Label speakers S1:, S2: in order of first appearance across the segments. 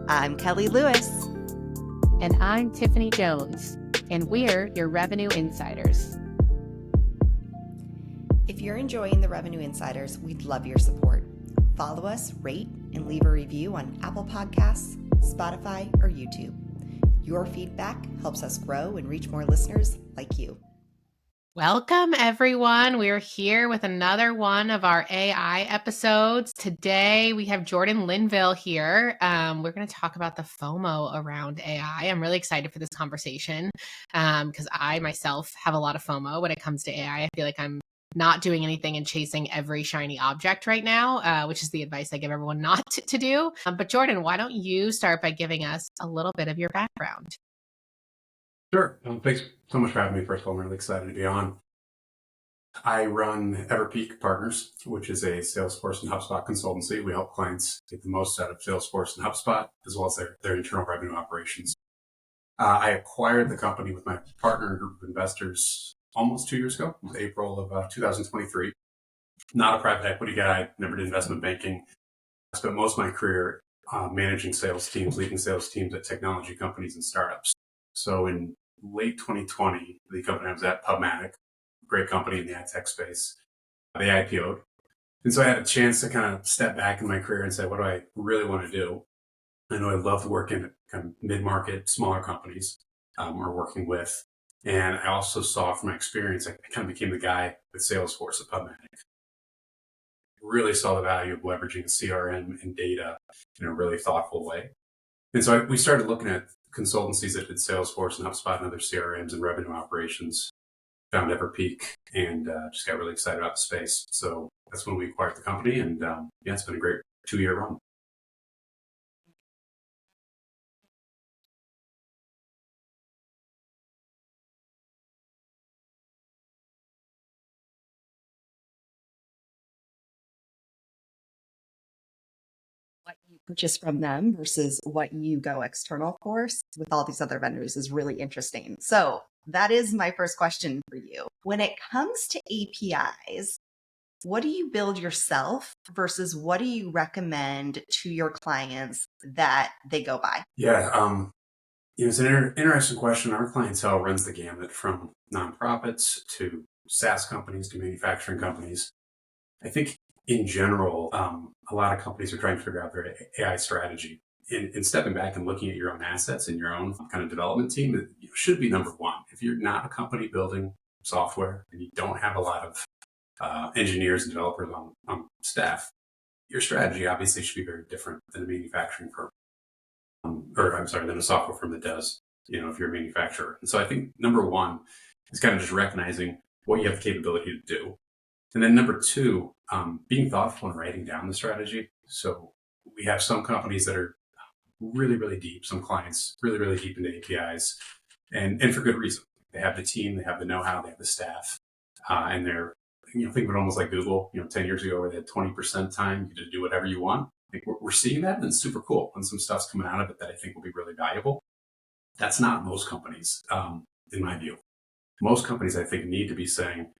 S1: I'm Kelly Lewis.
S2: And I'm Tiffany Jones, and we're your Revenue Insiders.
S1: If you're enjoying the Revenue Insiders, we'd love your support. Follow us, rate, and leave a review on Apple Podcasts, Spotify, or YouTube. Your feedback helps us grow and reach more listeners like you.
S2: Welcome, everyone. We're here with another one of our AI episodes. Today, we have Jordan LInville here. We're going to talk about the FOMO around AI. I'm really excited for this conversation because I myself have a lot of FOMO when it comes to AI. I feel like I'm not doing anything and chasing every shiny object right now, which is the advice I give everyone not to do. But Jordan, why don't you start by giving us a little bit of your background?
S3: Sure. Thanks so much for having me. First of all, I'm really excited to be on. I run Everpeak Partners, which is a Salesforce and HubSpot consultancy. We help clients get the most out of Salesforce and HubSpot, as well as their internal revenue operations. I acquired the company with my partner and group of investors almost 2 years ago. It was April of 2023. Not a private equity guy, never did investment banking. I spent most of my career managing sales teams, leading sales teams at technology companies and startups. So in late 2020, the company I was at, PubMatic, great company in the ad tech space, they IPO'd. And so I had a chance to kind of step back in my career and say, what do I really want to do? I know I love to work in kind of mid-market, smaller companies we're working with. And I also saw from my experience, I kind of became the guy with Salesforce at PubMatic. Really saw the value of leveraging CRM and data in a really thoughtful way. And so we started looking at consultancies that did Salesforce and HubSpot and other CRMs and revenue operations, found Everpeak, and just got really excited about the space. So that's when we acquired the company. And it's been a great 2-year run.
S1: What you purchase from them versus what you go external for with all these other vendors is really interesting. So that is my first question for you. When it comes to APIs, what do you build yourself versus what do you recommend to your clients that they go by?
S3: Yeah, it's an interesting question. Our clientele runs the gamut from nonprofits to SaaS companies to manufacturing companies. I think in general, a lot of companies are trying to figure out their AI strategy. And stepping back and looking at your own assets and your own kind of development team, it should be number one. If you're not a company building software and you don't have a lot of engineers and developers on staff, your strategy obviously should be very different than a manufacturing firm, than a software firm that does, if you're a manufacturer. And so I think number one is kind of just recognizing what you have the capability to do. And then number two, being thoughtful and writing down the strategy. So we have some companies that are really, really deep, some clients really, really deep into APIs, and for good reason. They have the team, they have the know-how, they have the staff, and they're, think of it almost like Google, 10 years ago where they had 20% time, you could do whatever you want. I think we're seeing that, and it's super cool. And some stuff's coming out of it that I think will be really valuable. That's not most companies, in my view. Most companies, I think, need to be saying,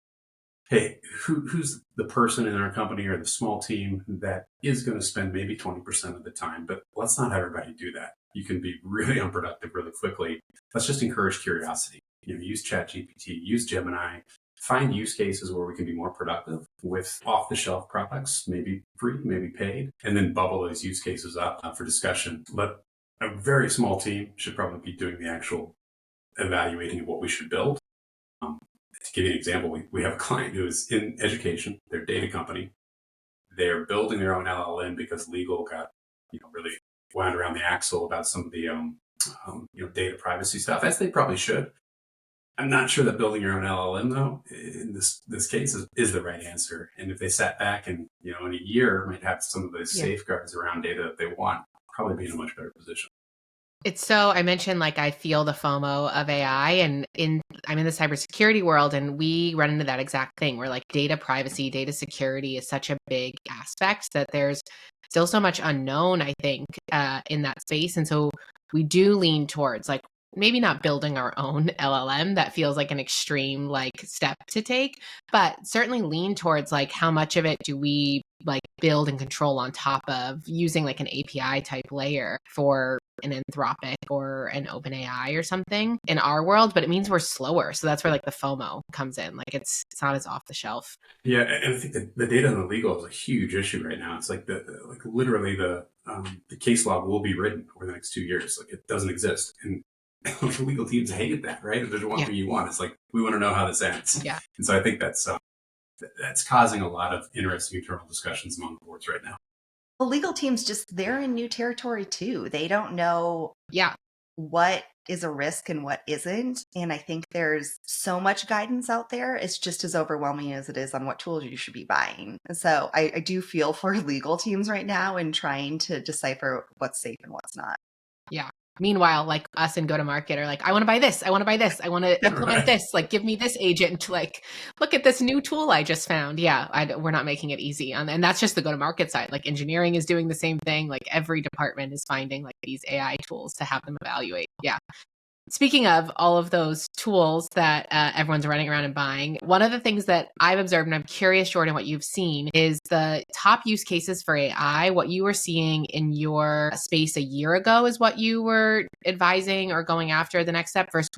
S3: hey, who's the person in our company or the small team that is going to spend maybe 20% of the time, but let's not have everybody do that. You can be really unproductive really quickly. Let's just encourage curiosity. Use ChatGPT, use Gemini, find use cases where we can be more productive with off-the-shelf products, maybe free, maybe paid, and then bubble those use cases up for discussion. Let a very small team should probably be doing the actual evaluating of what we should build. To give you an example, we have a client who is in education, they're a data company. They're building their own LLM because legal got, really wound around the axle about some of the, data privacy stuff, as they probably should. I'm not sure that building your own LLM, though, in this case is the right answer. And if they sat back and, in a year might have some of those safeguards around data that they want, probably be in a much better position.
S2: I mentioned I feel the FOMO of AI and I'm in the cybersecurity world and we run into that exact thing where data privacy, data security is such a big aspect that there's still so much unknown, I think, in that space. And so we do lean towards maybe not building our own LLM. That feels like an extreme step to take, but certainly lean towards how much of it do we like build and control on top of using like an API type layer for an Anthropic or an OpenAI or something in our world, but it means we're slower. So that's where like the FOMO comes in. Like it's not as off the shelf.
S3: Yeah, and I think that the data in the legal is a huge issue right now. It's like literally the case law will be written over the next 2 years. Like it doesn't exist, and the legal teams hate that, right? If there's one
S2: Yeah.
S3: thing you want, it's like we want to know how this ends.
S2: Yeah.
S3: And so I think that's causing a lot of interesting internal discussions among the boards right now.
S1: The legal teams they're in new territory too. They don't know what is a risk and what isn't. And I think there's so much guidance out there. It's just as overwhelming as it is on what tools you should be buying. And so I do feel for legal teams right now in trying to decipher what's safe and what's not.
S2: Yeah. Meanwhile, like us in go-to-market are like, I want to buy this. I want to buy this. I want to implement this. Like, give me this agent to like, look at this new tool I just found. Yeah, we're not making it easy. And that's just the go-to-market side. Like engineering is doing the same thing. Like every department is finding like these AI tools to have them evaluate. Yeah. Speaking of all of those tools that everyone's running around and buying, one of the things that I've observed, and I'm curious, Jordan, what you've seen, is the top use cases for AI. What you were seeing in your space a year ago is what you were advising or going after the next step versus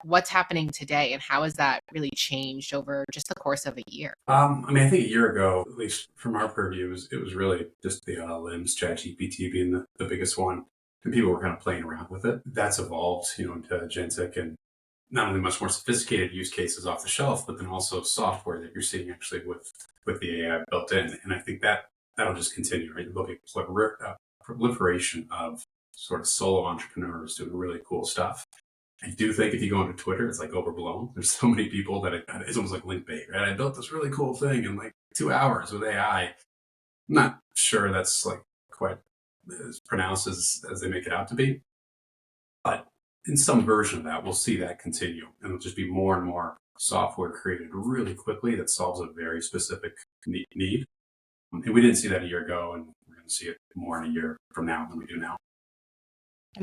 S2: what's happening today, and how has that really changed over just the course of a year?
S3: I mean, I think a year ago, at least from our purview, it was really just the LLMs, ChatGPT being the biggest one. And people were kind of playing around with it. That's evolved, into agentic and not only much more sophisticated use cases off the shelf, but then also software that you're seeing actually with the AI built in. And I think that'll just continue, right? There'll be a proliferation of sort of solo entrepreneurs doing really cool stuff. I do think if you go onto Twitter, it's like overblown. There's so many people that it's almost like link bait, right? I built this really cool thing in like 2 hours with AI. I'm not sure that's like quite as pronounced as they make it out to be. But in some version of that, we'll see that continue. And it'll just be more and more software created really quickly that solves a very specific need. And we didn't see that a year ago, and we're going to see it more in a year from now than we do now.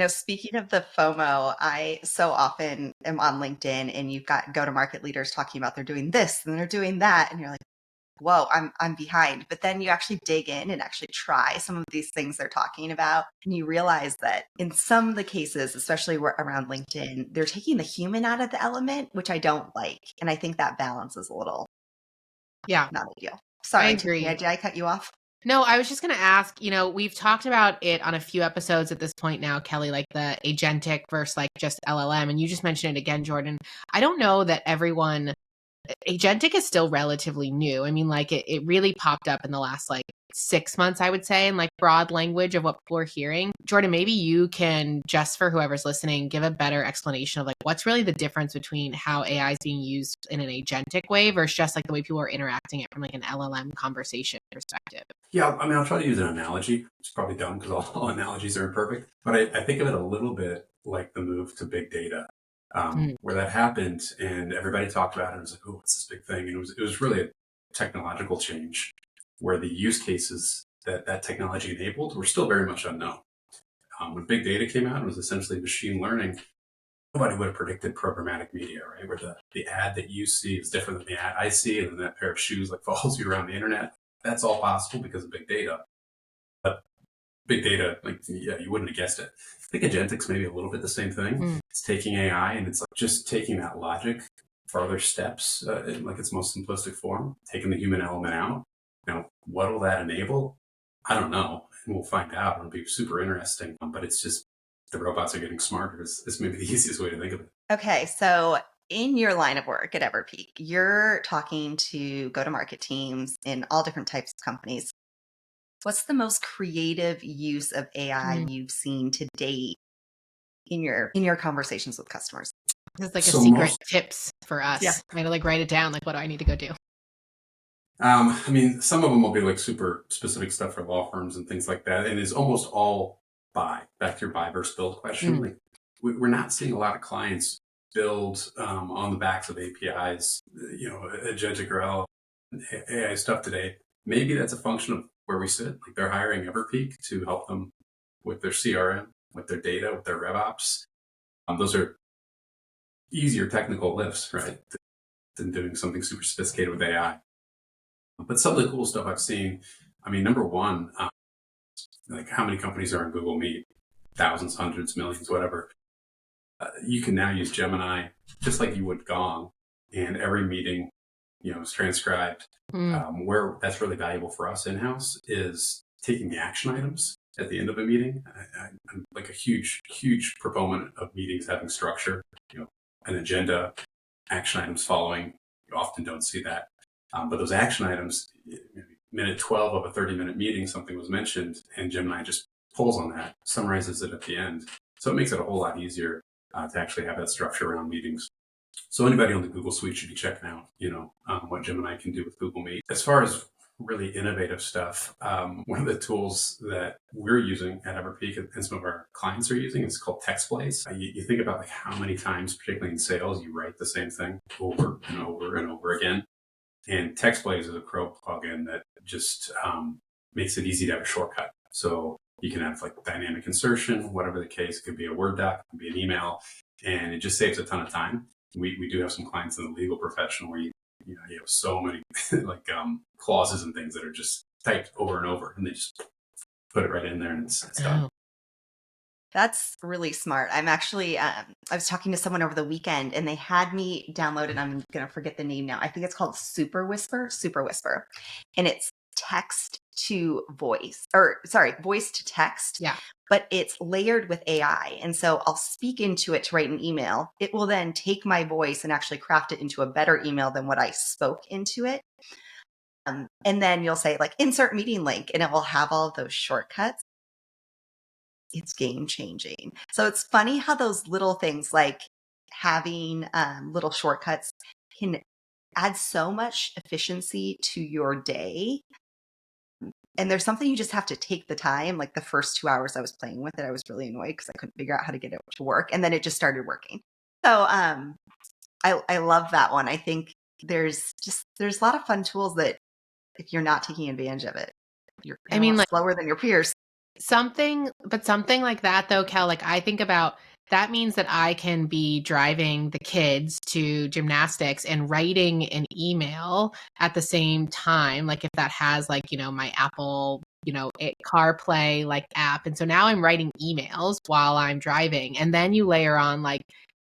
S1: Speaking of the FOMO, I so often am on LinkedIn and you've got go-to-market leaders talking about they're doing this and they're doing that. And you're like, whoa, I'm behind. But then you actually dig in and actually try some of these things they're talking about. And you realize that in some of the cases, especially around LinkedIn, they're taking the human out of the element, which I don't like. And I think that balance is a little not ideal. Sorry,
S2: I agree.
S1: Tiffany, did I cut you off?
S2: No, I was just going to ask, we've talked about it on a few episodes at this point now, Kelly, like the agentic versus like just LLM. And you just mentioned it again, Jordan. I don't know that agentic is still relatively new. I mean, like it really popped up in the last like 6 months, I would say, in like broad language of what people are hearing. Jordan, maybe you can, just for whoever's listening, give a better explanation of like what's really the difference between how AI is being used in an agentic way versus just like the way people are interacting it from like an LLM conversation perspective.
S3: Yeah, I mean, I'll try to use an analogy. It's probably dumb because all analogies are imperfect, but I think of it a little bit like the move to big data. Where that happened and everybody talked about it. It was like, oh, what's this big thing? And it was really a technological change where the use cases that technology enabled were still very much unknown. When big data came out, it was essentially machine learning. Nobody would have predicted programmatic media, right? Where the ad that you see is different than the ad I see, and then that pair of shoes like follows you around the internet. That's all possible because of big data. But big data, you wouldn't have guessed it. I think agentic's maybe a little bit the same thing. It's taking AI and it's like just taking that logic farther steps in like its most simplistic form, taking the human element out. Now, what will that enable? I don't know. And we'll find out. It'll be super interesting. But it's just the robots are getting smarter is maybe the easiest way to think of it.
S1: Okay, so in your line of work at Everpeak, you're talking to go-to-market teams in all different types of companies. What's the most creative use of AI you've seen to date in your conversations with customers?
S2: It's like a secret tips for us. Yeah. I to like write it down. Like, what do I need to go do?
S3: I mean, some of them will be like super specific stuff for law firms and things like that. And it's almost all back to your buy versus build question. Like, we're not seeing a lot of clients build on the backs of APIs, agentic or AI stuff today. Maybe that's a function of where we sit. Like they're hiring Everpeak to help them with their CRM, with their data, with their RevOps. Those are easier technical lifts, right, than doing something super sophisticated with AI. But some of the cool stuff I've seen, I mean, number one, like how many companies are on Google Meet? Thousands, hundreds, millions, whatever. You can now use Gemini just like you would Gong, and every meeting, is transcribed. Where that's really valuable for us in-house is taking the action items at the end of a meeting. I'm like a huge, huge proponent of meetings having structure, an agenda, action items following. You often don't see that. But those action items, minute 12 of a 30-minute meeting, something was mentioned, and Gemini just pulls on that, summarizes it at the end. So it makes it a whole lot easier to actually have that structure around meetings. So anybody on the Google Suite should be checking out, what Gemini can do with Google Meet. As far as really innovative stuff, one of the tools that we're using at Everpeak and some of our clients are using is called TextBlaze. You think about like how many times, particularly in sales, you write the same thing over and over and over again. And TextBlaze is a Chrome plugin that just makes it easy to have a shortcut. So you can have like dynamic insertion, whatever the case. It could be a Word doc, it could be an email, and it just saves a ton of time. We do have some clients in the legal profession where you have so many like clauses and things that are just typed over and over, and they just put it right in there and it's done.
S1: That's really smart. I'm actually, I was talking to someone over the weekend and they had me download it. I'm going to forget the name now. I think it's called Super Whisper. And it's text to voice, voice to text.
S2: Yeah.
S1: But it's layered with AI. And so I'll speak into it to write an email. It will then take my voice and actually craft it into a better email than what I spoke into it. And then you'll say like, insert meeting link, and it will have all of those shortcuts. It's game changing. So it's funny how those little things like having little shortcuts can add so much efficiency to your day. And there's something you just have to take the time. Like the first 2 hours I was playing with it, I was really annoyed because I couldn't figure out how to get it to work. And then it just started working. So I love that one. I think there's a lot of fun tools that if you're not taking advantage of it, you're slower than your peers.
S2: Something like that though, Kel, like I think about that means that I can be driving the kids to gymnastics and writing an email at the same time. Like if that has like, my Apple, CarPlay like app. And so now I'm writing emails while I'm driving. And then you layer on like,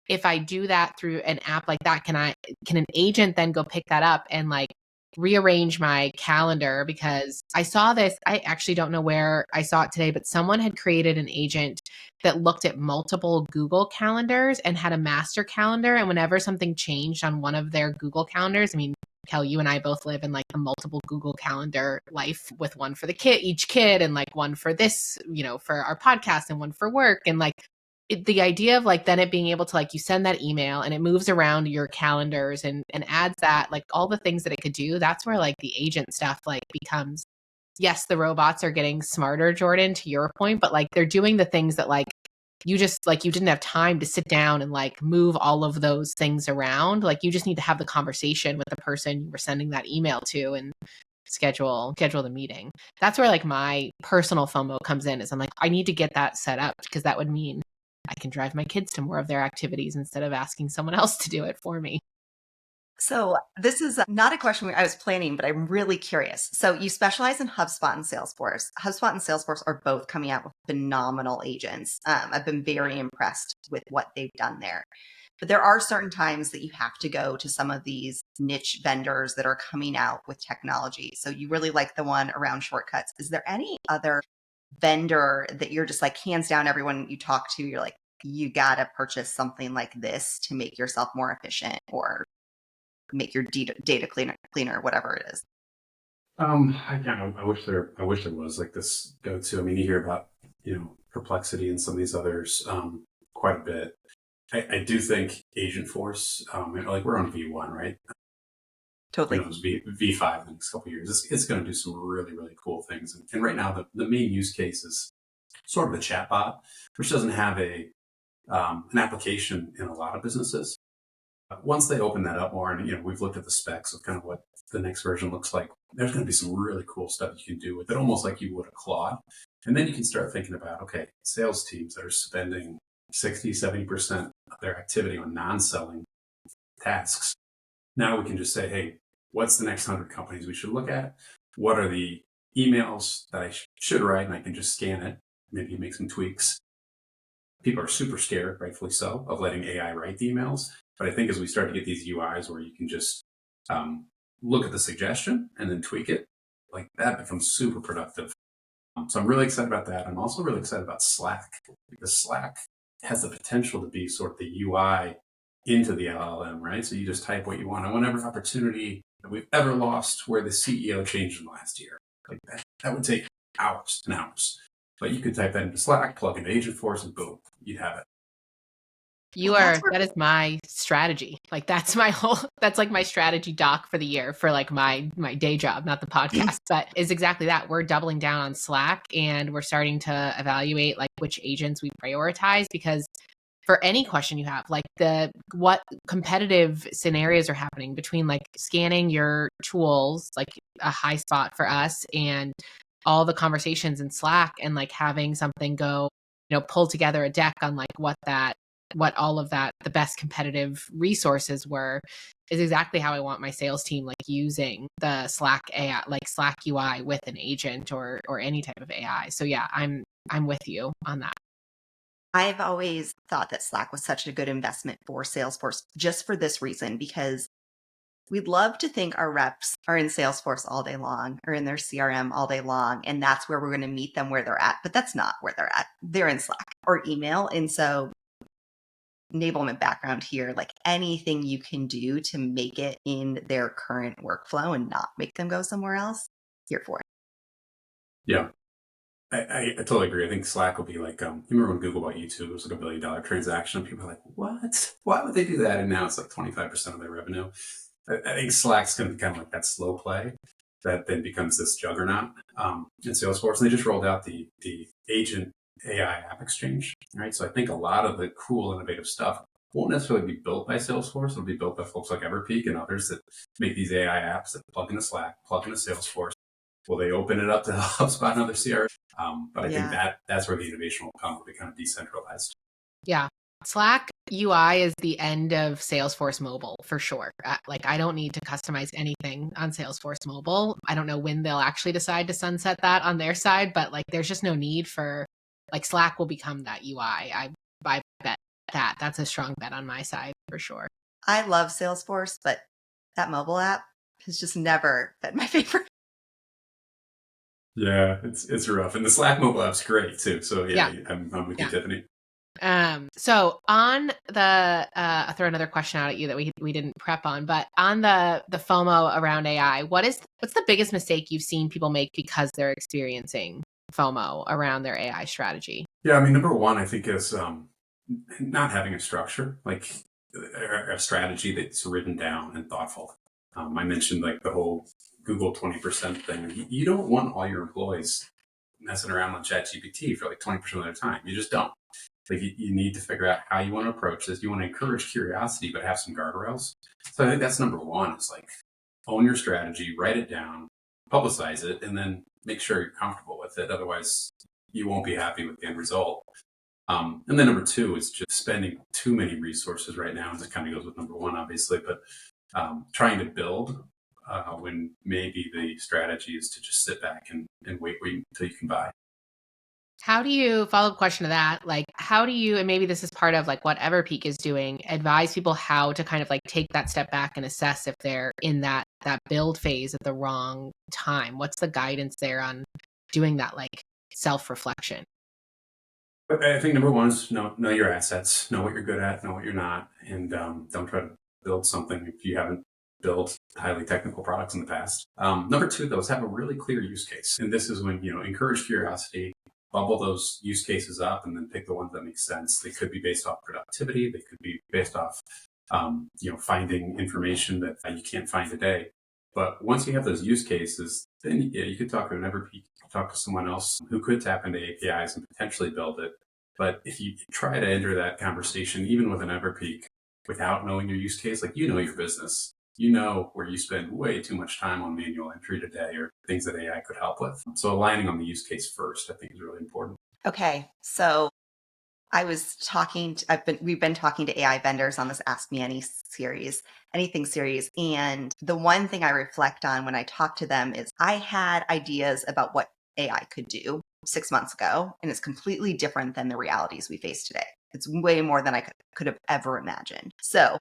S2: if I do that through an app like that, can an agent then go pick that up and like rearrange my calendar? Because I saw this, I actually don't know where I saw it today, but someone had created an agent that looked at multiple Google calendars and had a master calendar. And whenever something changed on one of their Google calendars, I mean, Kel, you and I both live in like a multiple Google calendar life with one for each kid and like one for this, for our podcast and one for work. And like, the idea of like then it being able to like you send that email and it moves around your calendars and adds that like all the things that it could do. That's where like the agent stuff like becomes, yes, the robots are getting smarter, Jordan, to your point, but like they're doing the things that like you just like you didn't have time to sit down and like move all of those things around. Like you just need to have the conversation with the person you were sending that email to and schedule the meeting. That's where like my personal FOMO comes in, is I'm like, I need to get that set up because that would mean I can drive my kids to more of their activities instead of asking someone else to do it for me.
S1: So this is not a question I was planning, but I'm really curious. So you specialize in HubSpot and Salesforce. HubSpot and Salesforce are both coming out with phenomenal agents. I've been very impressed with what they've done there. But there are certain times that you have to go to some of these niche vendors that are coming out with technology. So you really like the one around shortcuts. Is there any other vendor that you're just like hands down, everyone you talk to, you're like, you got to purchase something like this to make yourself more efficient or make your data cleaner, whatever it is?
S3: I wish there was like this go-to. I mean, you hear about, Perplexity and some of these others quite a bit. I do think Agentforce, like we're on V1, right?
S1: Totally.
S3: It was V5 in the next couple of years. It's going to do some really, really cool things. And right now, the main use case is sort of a chatbot, which doesn't have an application in a lot of businesses. Once they open that up more, and we've looked at the specs of kind of what the next version looks like, there's going to be some really cool stuff you can do with it, almost like you would a Claude. And then you can start thinking about, okay, sales teams that are spending 60, 70% of their activity on non-selling tasks. Now we can just say, hey, what's the next 100 companies we should look at? What are the emails that I should write and I can just scan it, maybe make some tweaks. People are super scared, rightfully so, of letting AI write the emails. But I think as we start to get these UIs where you can just look at the suggestion and then tweak it, like that becomes super productive. So I'm really excited about that. I'm also really excited about Slack, because Slack has the potential to be sort of the UI into the LLM, right? So you just type what you want. I want every opportunity that we've ever lost where the CEO changed in the last year. Like that would take hours and hours. But you could type that into Slack, plug into Agentforce, and boom, you'd have it.
S2: That is my strategy. Like that's like my strategy doc for the year for like my day job, not the podcast, but is exactly that. We're doubling down on Slack and we're starting to evaluate like which agents we prioritize, because for any question you have, like what competitive scenarios are happening between like scanning your tools, like a high spot for us, and all the conversations in Slack, and like having something go, pull together a deck on like what all of that, the best competitive resources were, is exactly how I want my sales team like using the Slack AI, like Slack UI with an agent or any type of AI. So yeah, I'm with you on that.
S1: I've always thought that Slack was such a good investment for Salesforce just for this reason, because we'd love to think our reps are in Salesforce all day long or in their CRM all day long, and that's where we're going to meet them where they're at. But that's not where they're at. They're in Slack or email. And so enablement background here, like anything you can do to make it in their current workflow and not make them go somewhere else, here for it.
S3: Yeah. I totally agree. I think Slack will be like, you remember when Google bought YouTube, it was like $1 billion transaction. People are like, what? Why would they do that? And now it's like 25% of their revenue. I think Slack's going to be kind of like that slow play that then becomes this juggernaut in Salesforce. And they just rolled out the agent AI app exchange, right? So I think a lot of the cool, innovative stuff won't necessarily be built by Salesforce. It'll be built by folks like Everpeak and others that make these AI apps that plug into Slack, plug into Salesforce. Will they open it up to HubSpot and other CRM? But I think that's where the innovation will come. Will be kind of decentralized.
S2: Yeah. Slack UI is the end of Salesforce Mobile for sure. Like I don't need to customize anything on Salesforce Mobile. I don't know when they'll actually decide to sunset that on their side, but like there's just no need for, like Slack will become that UI. I bet that's a strong bet on my side for sure.
S1: I love Salesforce, but that mobile app has just never been my favorite.
S3: Yeah, it's rough. And the Slack mobile app's great too. So yeah. I'm with you, Tiffany.
S2: So on the, I'll throw another question out at you that we didn't prep on, but on the FOMO around AI, what's the biggest mistake you've seen people make because they're experiencing FOMO around their AI strategy?
S3: Yeah, I mean, number one, I think is not having a structure, like a strategy that's written down and thoughtful. I mentioned like the whole Google 20% thing. You don't want all your employees messing around on ChatGPT for like 20% of their time. You just don't. Like you need to figure out how you want to approach this. You want to encourage curiosity, but have some guardrails. So I think that's number one. Is like own your strategy, write it down, publicize it, and then make sure you're comfortable with it. Otherwise, you won't be happy with the end result. And then number two is just spending too many resources right now. And that kind of goes with number one, obviously, but trying to build when maybe the strategy is to just sit back and wait until you can buy.
S2: How do you, follow-up question to that, like how do you, and maybe this is part of like what Everpeak is doing, advise people how to kind of like take that step back and assess if they're in that build phase at the wrong time? What's the guidance there on doing that like self-reflection?
S3: But I think number one is know your assets, know what you're good at, know what you're not, and don't try to build something if you haven't built highly technical products in the past. Number two, though, is have a really clear use case. And this is when, encourage curiosity, bubble those use cases up, and then pick the ones that make sense. They could be based off productivity. They could be based off, finding information that you can't find today. But once you have those use cases, then you could talk to an Everpeak, talk to someone else who could tap into APIs and potentially build it. But if you try to enter that conversation, even with an Everpeak, without knowing your use case, like your business, where you spend way too much time on manual entry today or things that AI could help with. So aligning on the use case first, I think, is really important.
S1: Okay, so I was talking to, we've been talking to AI vendors on this Ask Me Anything series. And the one thing I reflect on when I talk to them is I had ideas about what AI could do 6 months ago, and it's completely different than the realities we face today. It's way more than I could have ever imagined. So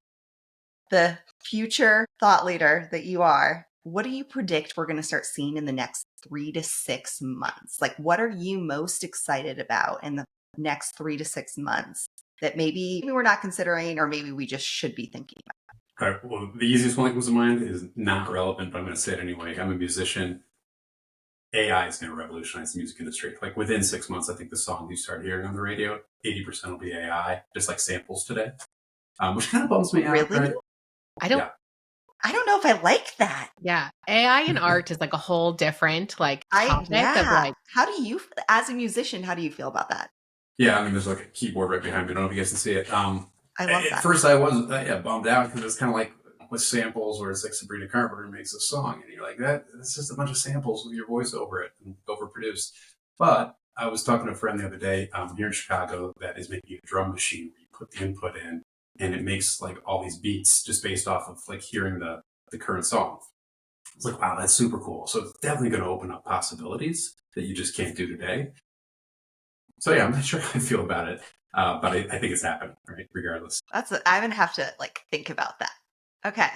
S1: the future thought leader that you are, what do you predict we're going to start seeing in the next 3 to 6 months? Like, what are you most excited about in the next 3 to 6 months that maybe we're not considering, or maybe we just should be thinking about?
S3: All right, well, the easiest one that comes to mind is not relevant, but I'm going to say it anyway. I'm a musician. AI is going to revolutionize the music industry. Like within 6 months, I think the songs you start hearing on the radio, 80% will be AI, just like samples today, which kind of bums me out.
S1: Really?
S3: Right?
S2: I don't.
S3: Yeah.
S1: I don't know if I like that.
S2: Yeah, AI and art is like a whole different like topic of like.
S1: How do you, as a musician, how do you feel about that?
S3: Yeah, I mean, there's like a keyboard right behind me. I don't know if you guys can see it.
S1: I love
S3: At
S1: that.
S3: first, I was bummed out because it's kind of like with samples where it's like Sabrina Carpenter makes a song and you're like, that's just a bunch of samples with your voice over it and overproduced. But I was talking to a friend the other day here in Chicago that is making a drum machine where you put the input in and it makes like all these beats just based off of like hearing the current song. It's like, wow, that's super cool. So it's definitely going to open up possibilities that you just can't do today. So yeah, I'm not sure how I feel about it, but I think it's happening, right? Regardless.
S1: I'm gonna have to like think about that. Okay.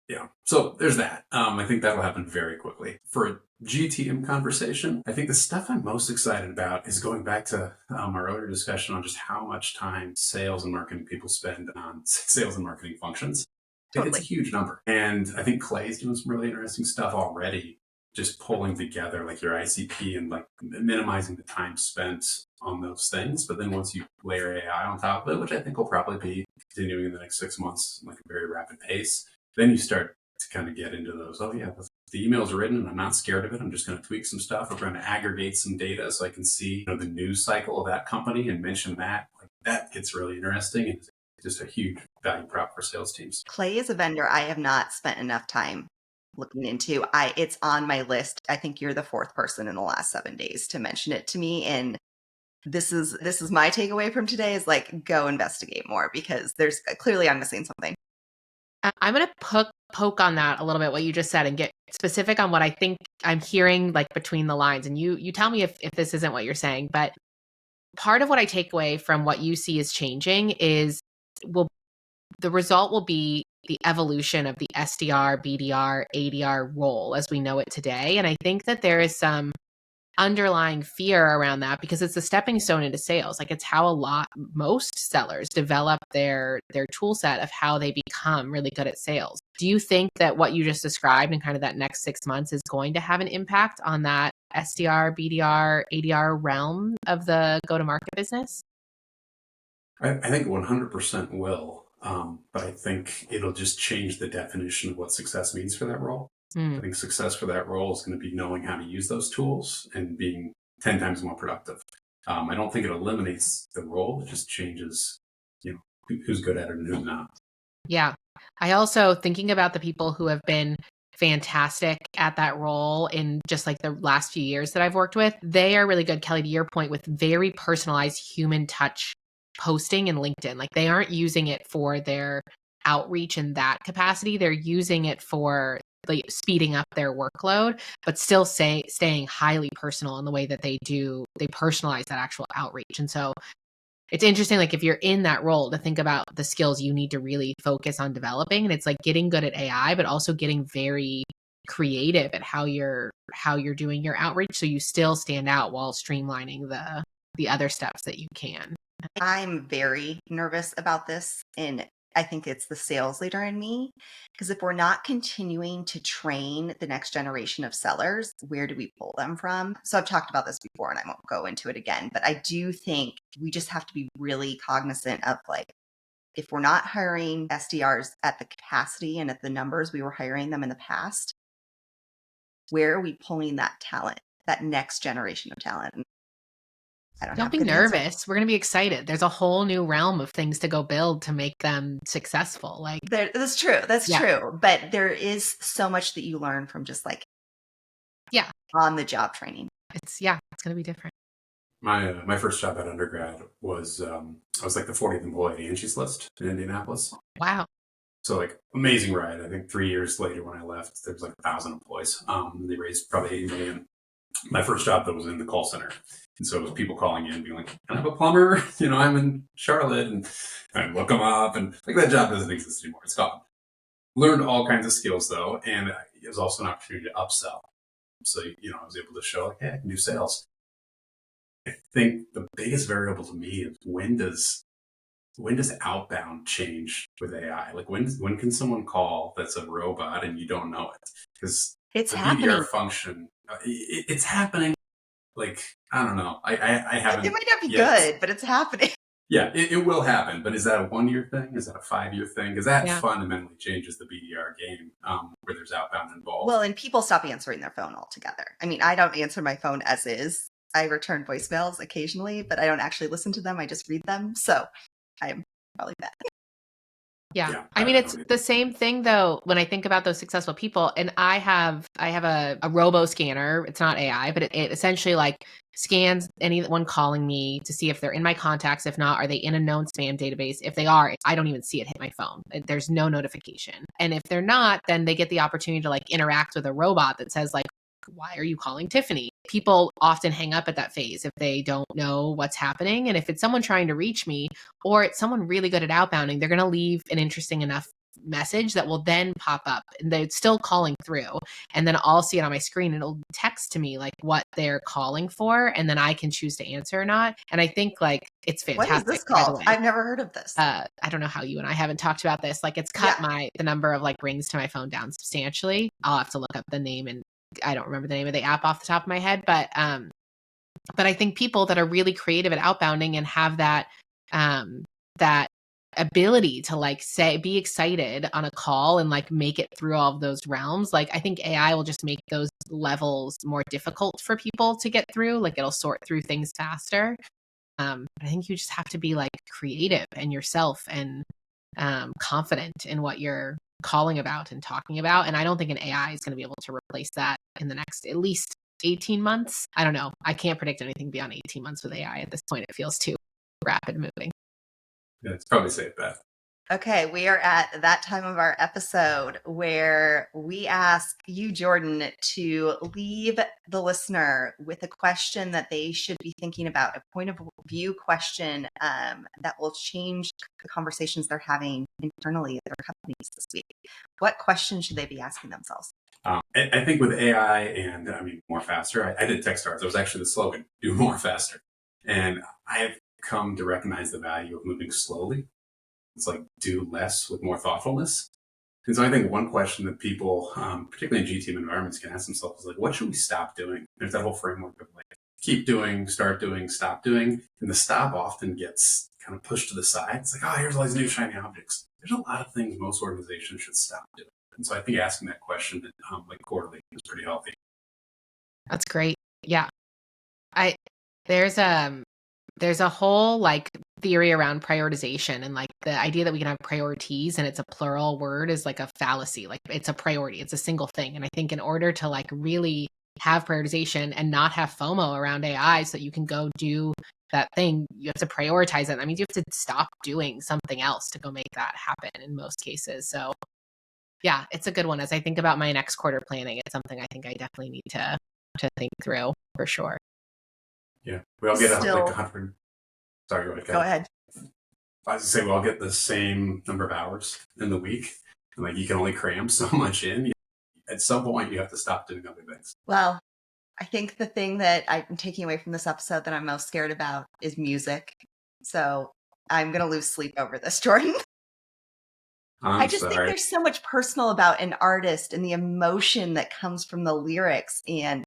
S3: Yeah. So there's that. I think that'll happen very quickly. For a GTM conversation, I think the stuff I'm most excited about is going back to our earlier discussion on just how much time sales and marketing people spend on sales and marketing functions.
S1: Totally.
S3: It's a huge number. And I think Clay's doing some really interesting stuff already, just pulling together like your ICP and like minimizing the time spent on those things. But then once you layer AI on top of it, which I think will probably be continuing in the next 6 months, like a very rapid pace, then you start to kind of get into those, oh yeah, the email's written and I'm not scared of it. I'm just going to tweak some stuff. We're going to aggregate some data so I can see the news cycle of that company and mention that. Like that gets really interesting and just a huge value prop for sales teams.
S1: Clay is a vendor I have not spent enough time looking into. It's on my list. I think you're the fourth person in the last 7 days to mention it to me. And this is my takeaway from today is like, go investigate more because there's clearly I'm missing something.
S2: I'm going to poke on that a little bit, what you just said, and get specific on what I think I'm hearing like between the lines. And you tell me if this isn't what you're saying, but part of what I take away from what you see is changing is the result will be the evolution of the SDR, BDR, ADR role as we know it today. And I think that there is some underlying fear around that because it's a stepping stone into sales. Like it's how most sellers develop their tool set of how they become really good at sales. Do you think that what you just described in kind of that next 6 months is going to have an impact on that SDR, BDR, ADR realm of the go-to-market business?
S3: I think 100% will. But I think it'll just change the definition of what success means for that role. I think success for that role is going to be knowing how to use those tools and being 10 times more productive. I don't think it eliminates the role. It just changes, who's good at it and who's not.
S2: Yeah. I also thinking about the people who have been fantastic at that role in just like the last few years that I've worked with. They are really good, Kelly, to your point, with very personalized human touch posting in LinkedIn. Like they aren't using it for their outreach in that capacity. They're using it for like speeding up their workload, but still staying highly personal in the way that they personalize that actual outreach. And so it's interesting, like if you're in that role, to think about the skills you need to really focus on developing. And it's like getting good at AI, but also getting very creative at how you're doing your outreach so you still stand out while streamlining the other steps that you can.
S1: I'm very nervous about this, and I think it's the sales leader in me, because if we're not continuing to train the next generation of sellers, where do we pull them from? So I've talked about this before and I won't go into it again, but I do think we just have to be really cognizant of like, if we're not hiring SDRs at the capacity and at the numbers we were hiring them in the past, where are we pulling that talent, that next generation of talent?
S2: Don't be nervous. We're going to be excited. There's a whole new realm of things to go build to make them successful. Like
S1: that's true. That's true. But there is so much that you learn from just like, on the job training.
S2: It's going to be different.
S3: My first job at undergrad was I was like the 40th employee at Angie's List in Indianapolis.
S2: Wow.
S3: So like amazing ride. I think 3 years later when I left, there was like 1,000 employees. They raised probably 80 million. My first job though was in the call center, and so it was people calling in, being like, "Can I have a plumber? I'm in Charlotte," and I look them up, and like that job doesn't exist anymore. It's gone. Learned all kinds of skills though, and it was also an opportunity to upsell. So I was able to show like, hey, I can do sales. I think the biggest variable to me is when does outbound change with AI? Like when can someone call that's a robot and you don't know it? Because
S1: It's
S3: the
S1: happening.
S3: BDR function, it's happening. Like I don't know. I haven't.
S1: It might not be
S3: yet.
S1: good, but it's happening.
S3: Yeah, it will happen. But is that a 1-year thing? Is that a 5-year thing? Because that fundamentally changes the BDR game where there's outbound involved.
S1: Well, and people stop answering their phone altogether. I mean, I don't answer my phone as is. I return voicemails occasionally, but I don't actually listen to them. I just read them. So I'm probably bad.
S2: Yeah. I mean, it's the same thing though, when I think about those successful people, and I have a robo scanner. It's not AI, but it essentially like scans anyone calling me to see if they're in my contacts. If not, are they in a known spam database? If they are, I don't even see it hit my phone. There's no notification. And if they're not, then they get the opportunity to like interact with a robot that says like, why are you calling Tiffany? People often hang up at that phase if they don't know what's happening. And if it's someone trying to reach me or it's someone really good at outbounding, they're going to leave an interesting enough message that will then pop up and they're still calling through. And then I'll see it on my screen and it'll text to me like what they're calling for. And then I can choose to answer or not. And I think like it's fantastic.
S1: What is this called? I've never heard of this.
S2: I don't know how you and I haven't talked about this. Like it's cut the number of like rings to my phone down substantially. I'll have to look up the name, and I don't remember the name of the app off the top of my head, but I think people that are really creative at outbounding and have that that ability to like be excited on a call and like make it through all of those realms, like I think AI will just make those levels more difficult for people to get through. Like it'll sort through things faster. But I think you just have to be like creative and yourself and confident in what you're calling about and talking about. And I don't think an AI is going to be able to replace that in the next at least 18 months. I don't know. I can't predict anything beyond 18 months with AI at this point. It feels too rapid moving.
S3: Yeah, it's probably safe bet.
S1: Okay, we are at that time of our episode where we ask you, Jordan, to leave the listener with a question that they should be thinking about, a point of view question that will change the conversations they're having internally at their companies this week. What question should they be asking themselves?
S3: I think with AI and more faster, I did TechStars. It was actually the slogan, do more faster. And I've come to recognize the value of moving slowly. It's like do less with more thoughtfulness. And so I think one question that people, particularly in GTM environments, can ask themselves is like, what should we stop doing? There's that whole framework of like, keep doing, start doing, stop doing. And the stop often gets kind of pushed to the side. It's like, oh, here's all these new shiny objects. There's a lot of things most organizations should stop doing. And so I think asking that question like quarterly is pretty healthy.
S2: That's great. Yeah. There's a whole like theory around prioritization, and like the idea that we can have priorities and it's a plural word is like a fallacy. Like it's a priority. It's a single thing. And I think in order to like really have prioritization and not have FOMO around AI so that you can go do that thing, you have to prioritize it. That means you have to stop doing something else to go make that happen in most cases. So yeah, it's a good one. As I think about my next quarter planning, it's something I think I definitely need to think through for sure.
S3: Yeah, we all get like 100. Sorry,
S1: go ahead.
S3: I was to say we all get the same number of hours in the week, and like you can only cram so much in. At some point, you have to stop doing other things.
S1: Well, I think the thing that I'm taking away from this episode that I'm most scared about is music. So I'm going to lose sleep over this, Jordan. I just think there's so much personal about an artist and the emotion that comes from the lyrics, and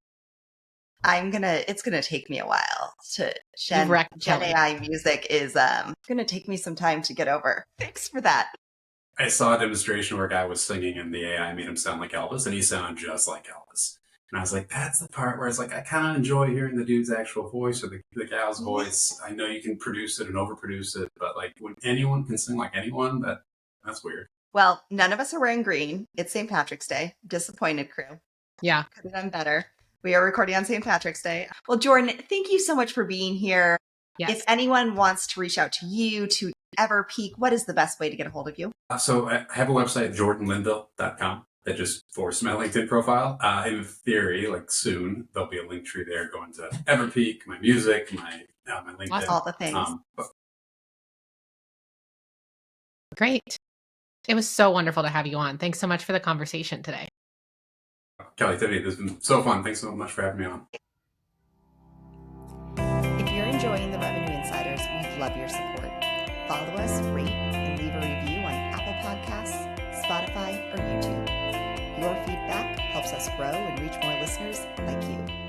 S1: it's gonna take me a while to Gen AI music is gonna take me some time to get over. Thanks for that.
S3: I saw a demonstration where a guy was singing and the AI made him sound like Elvis, and he sounded just like Elvis. And I was like, that's the part where it's like, I kind of enjoy hearing the dude's actual voice or the gal's voice. I know you can produce it and overproduce it, but like when anyone can sing like anyone, that's weird.
S1: Well, none of us are wearing green. It's St. Patrick's Day. Disappointed, crew.
S2: Yeah.
S1: Could have done better. We are recording on St. Patrick's Day. Well, Jordan, thank you so much for being here.
S2: Yes.
S1: If anyone wants to reach out to you, to Everpeak, what is the best way to get a hold of you?
S3: So I have a website, jordanlinville.com, that just forwards my LinkedIn profile. In theory, like soon, there'll be a link tree there going to Everpeak, my music, my LinkedIn.
S2: Awesome.
S1: All the things.
S2: Great. It was so wonderful to have you on. Thanks so much for the conversation today.
S3: Kelly, Tiffany, this has been so fun. Thanks so much for having me on.
S1: If you're enjoying the Revenue Insiders, we'd love your support. Follow us, rate, and leave a review on Apple Podcasts, Spotify, or YouTube. Your feedback helps us grow and reach more listeners like you.